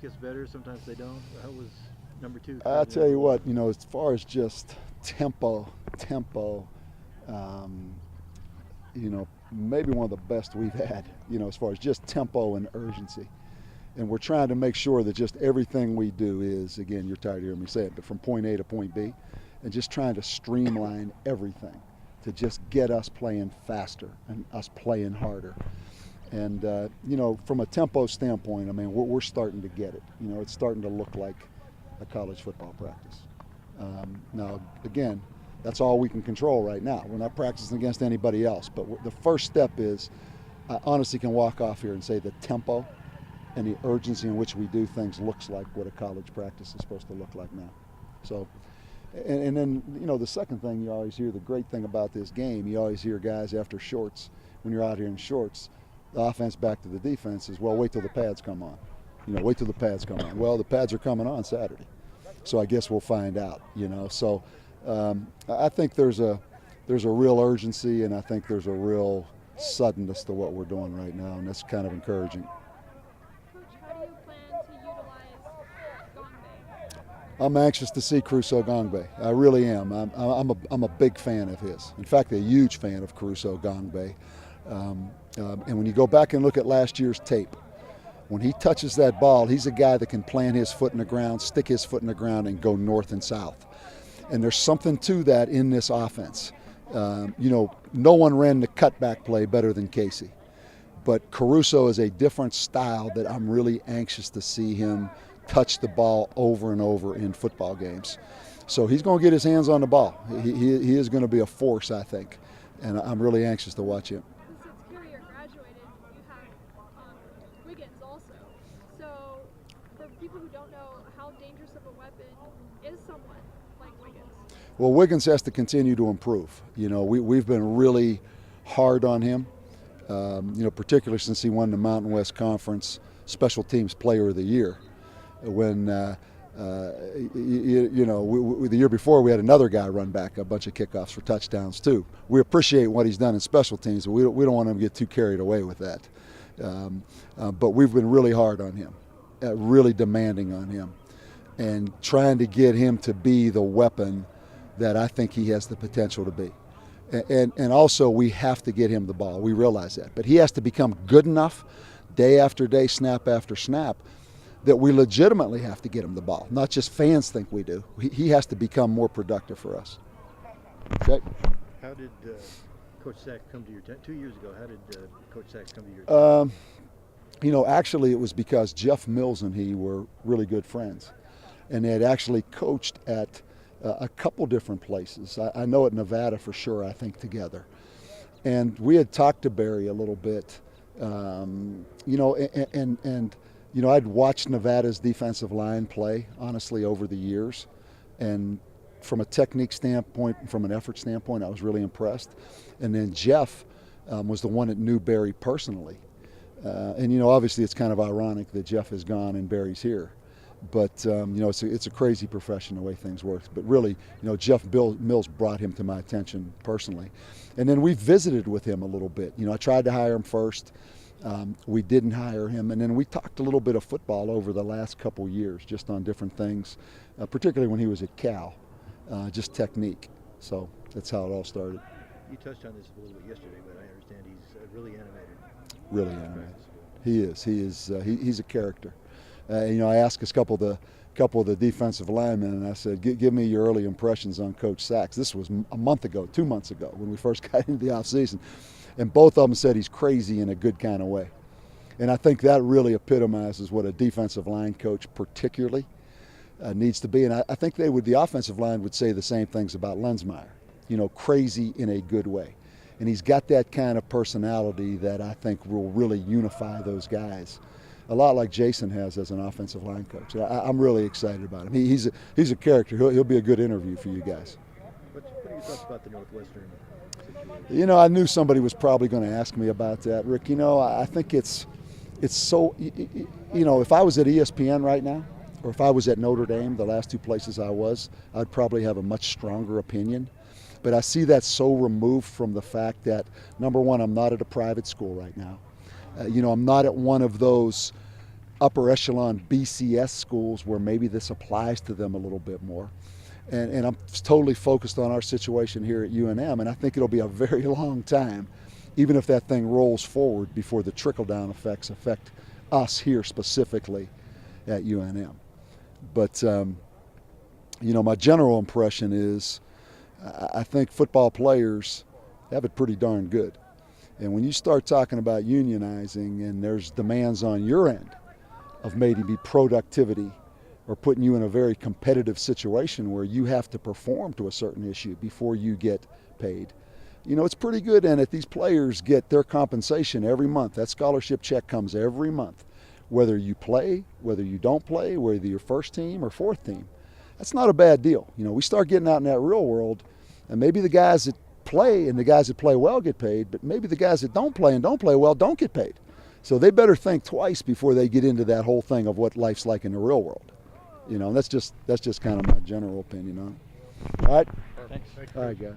gets better, sometimes they don't. How was number two? I tell you what, as far as just tempo, um, maybe one of the best we've had, as far as just tempo and urgency. And we're trying to make sure that just everything we do is, again, you're tired of hearing me say it, but from point A to point B, and just trying to streamline everything to just get us playing faster and us playing harder. And, from a tempo standpoint, I mean, we're starting to get it. It's starting to look like a college football practice. Now, again, that's all we can control right now. We're not practicing against anybody else. But the first step is I honestly can walk off here and say the tempo and the urgency in which we do things looks like what a college practice is supposed to look like now. So, and then, the second thing you always hear, the great thing about this game, you always hear guys after shorts, when you're out here in shorts, the offense back to the defense is, well, wait till the pads come on. Wait till the pads come on. Well, the pads are coming on Saturday. So I guess we'll find out, So I think there's a real urgency, and I think there's a real suddenness to what we're doing right now, and that's kind of encouraging. Coach, how do you plan to utilize Gongbe? I'm anxious to see Caruso Gongbe. I really am. I'm a big fan of his. In fact, a huge fan of Caruso Gongbe. And when you go back and look at last year's tape, when he touches that ball, he's a guy that can plant his foot in the ground, stick his foot in the ground, and go north and south. And there's something to that in this offense. No one ran the cutback play better than Casey. But Caruso is a different style that I'm really anxious to see him touch the ball over and over in football games. So he's going to get his hands on the ball. He is going to be a force, I think. And I'm really anxious to watch him. Since Carrier graduated, you have Wiggins also. So, for people who don't know, how dangerous of a weapon is someone like Wiggins? Well, Wiggins has to continue to improve. We've been really hard on him, particularly since he won the Mountain West Conference Special Teams Player of the Year. When, the year before we had another guy run back a bunch of kickoffs for touchdowns too. We appreciate what he's done in special teams, but we don't want him to get too carried away with that. But we've been really hard on him, really demanding on him, and trying to get him to be the weapon that I think he has the potential to be. And also we have to get him the ball. We realize that. But he has to become good enough day after day, snap after snap, that we legitimately have to get him the ball. Not just fans think we do. He has to become more productive for us. Okay? How did Coach Sack come to your 2 years ago? How did Coach Sack come to your team? Actually, it was because Jeff Mills and he were really good friends. And they had actually coached at a couple different places. I know at Nevada for sure, I think, together. And we had talked to Barry a little bit, I'd watched Nevada's defensive line play, honestly, over the years. And from a technique standpoint, from an effort standpoint, I was really impressed. And then Jeff was the one that knew Barry personally. Obviously it's kind of ironic that Jeff is gone and Barry's here. But, it's a crazy profession, the way things work. But really, Jeff Mills brought him to my attention personally. And then we visited with him a little bit. I tried to hire him first. We didn't hire him. And then we talked a little bit of football over the last couple years, just on different things, particularly when he was at Cal, just technique. So that's how it all started. You touched on this a little bit yesterday, but I understand he's really animated. Really animated. He is. He's a character. I asked a couple of the defensive linemen, and I said, give me your early impressions on Coach Sachs. This was a month ago, 2 months ago, when we first got into the offseason. And both of them said he's crazy in a good kind of way. And I think that really epitomizes what a defensive line coach particularly needs to be. And I think the offensive line would say the same things about Lensmeyer, crazy in a good way. And he's got that kind of personality that I think will really unify those guys, a lot like Jason has as an offensive line coach. I'm really excited about him. He's a character. He'll be a good interview for you guys. What are your thoughts about the Northwestern situation? I knew somebody was probably going to ask me about that, Rick. I think it's so, if I was at ESPN right now, or if I was at Notre Dame, the last two places I was, I'd probably have a much stronger opinion. But I see that so removed from the fact that, number one, I'm not at a private school right now. I'm not at one of those upper echelon BCS schools where maybe this applies to them a little bit more. And I'm totally focused on our situation here at UNM, and I think it'll be a very long time, even if that thing rolls forward, before the trickle-down effects affect us here specifically at UNM. But, my general impression is I think football players have it pretty darn good. And when you start talking about unionizing and there's demands on your end of maybe productivity or putting you in a very competitive situation where you have to perform to a certain issue before you get paid, it's pretty good. And if these players get their compensation every month, that scholarship check comes every month, whether you play, whether you don't play, whether you're first team or fourth team, that's not a bad deal. We start getting out in that real world, and maybe the guys that play and the guys that play well get paid, but maybe the guys that don't play and don't play well don't get paid. So they better think twice before they get into that whole thing of what life's like in the real world. And that's just kind of my general opinion on it. All right. Thanks. All right, guys.